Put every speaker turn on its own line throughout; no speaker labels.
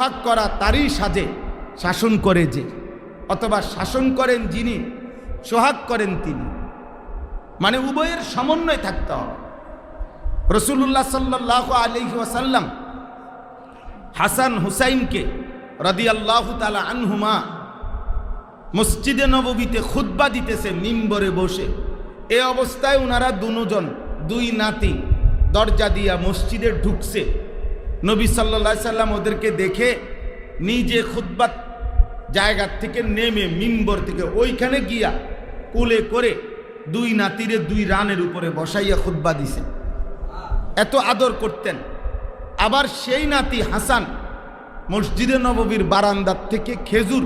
সোহাগ করা তারই সাজে শাসন করে যে, অথবা শাসন করেন যিনি, সোহাগ করেন তিনি। মানে উভয়ের সমন্বয় থাকতে হবে। রাসূলুল্লাহ সাল্লাল্লাহু আলাইহি ওয়াসাল্লাম হাসান হুসাইনকে রাদিয়াল্লাহু তাআলা আনহুমা মসজিদে নববীতে খুতবা দিতেছে মিম্বরে বসে। এই অবস্থায় ওনারা দুজন, দুই নাতি দরজা দিয়া মসজিদে ঢুকছে। নবী সাল্লাল্লাহু আলাইহি সাল্লাম ওদেরকে দেখে নিজে খুতবার জায়গার থেকে নেমে মিম্বর থেকে ওইখানে গিয়া কোলে করে দুই নাতিরে দুই রানের উপরে বসাইয়া খুতবা দিছে। এত আদর করতেন। আবার সেই নাতি হাসান মসজিদে নববীর বারান্দার থেকে খেজুর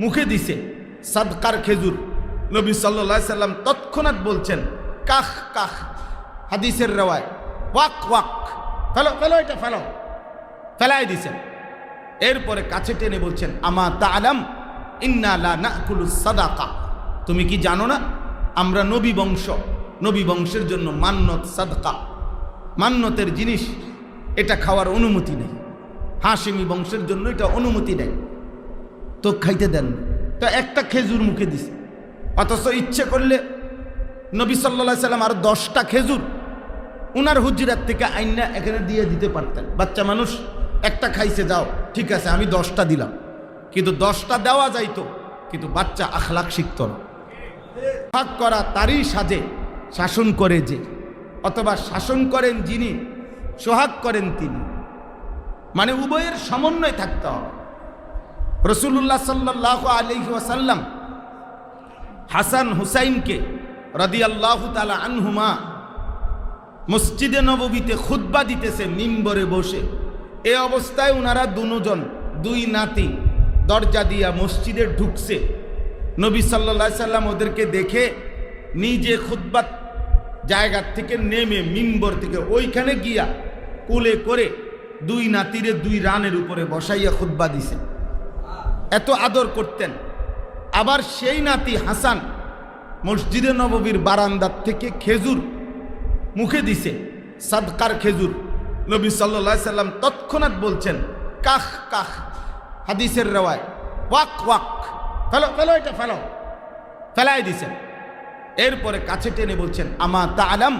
মুখে দিছে, সাদকার খেজুর। নবী সাল্লাল্লাহু আলাইহি সাল্লাম তৎক্ষণাৎ বলছেন কাখ কাখ, হাদিসের রেওয়ায় ওয়াক ওয়াক, ফেলো ফেলো, এটা ফেলো, ফেলাই দিছেন। এরপরে কাছে টেনে বলছেন আমা তাআলাম ইন্না লা নাকুলুস সাদাকা, তুমি কি জানো না আমরা নবী বংশ, নবী বংশের জন্য মান্নত সাদকা, মান্নতের জিনিস এটা খাওয়ার অনুমতি নেই। হাশিমি বংশের জন্য এটা অনুমতি নেই, তো খাইতে দেন। তো একটা খেজুর মুখে দিছে, অথচ ইচ্ছে করলে নবী সাল্লাল্লাহু আলাইহি সাল্লাম আর 10টা খেজুর উনার হুজরাত থেকে আইনা এখানে দিয়ে দিতে পারতেন। বাচ্চা মানুষ একটা খাইছে, যাও ঠিক আছে আমি 10টা দিলাম, কিন্তু 10টা দেওয়া যাইতো, কিন্তু বাচ্চা আখলাক শিখত না। সোহাগ করা তারই সাজে শাসন করে যে, অথবা শাসন করেন যিনি, সোহাগ করেন তিনি। মানে উভয়ের সমন্বয় থাকতে হবে। রাসূলুল্লাহ সাল্লাল্লাহু আলাইহি ওয়াসাল্লাম হাসান হুসাইনকে রাদিয়াল্লাহু তাআলা আনহুমা মসজিদে নববীতে খুতবা দিতেছে মিম্বরে বসে। এই অবস্থায় ওনারা দুজন, দুই নাতি দরজা দিয়া মসজিদে ঢুকছে। নবী সাল্লাল্লাহু আলাইহি সাল্লাম ওদেরকে দেখে নিজে খুতবার জায়গার থেকে নেমে মিম্বর থেকে ওইখানে গিয়া কোলে করে দুই নাতিরে দুই রানের উপরে বসাইয়া খুতবা দিছে। এত আদর করতেন। আবার সেই নাতি হাসান মসজিদে নববীর বারান্দার থেকে খেজুর মুখে দিছে, সাদকার খেজুর। নবী সাল্লাল্লাহু আলাইহি সাল্লাম তৎক্ষণাৎ বলছেন কাখ কাখ, হাদিসের রেওয়ায় ওয়াক ওয়াক, ফেলো ফেলো, এটা ফেলো, ফেলাই দিছেন। এরপরে কাছে টেনে বলছেন আমা তাআলাম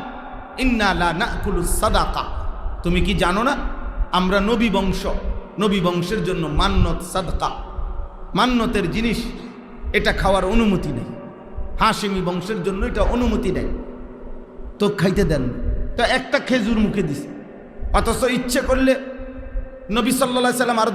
ইন্না লা নাকুলুস সাদাকা, তুমি কি জানো না আমরা নবী বংশ, নবী বংশের জন্য মান্নত সাদকা, মান্নতের জিনিস এটা খাওয়ার অনুমতি নেই। হাশিমি বংশের জন্য এটা অনুমতি নেই, তো খাইতে দেন। তো একটা খেজুর মুখে দিছে, অথচ ইচ্ছে করলে নবী সাল্লাল্লাহু আলাইহি সাল্লাম আর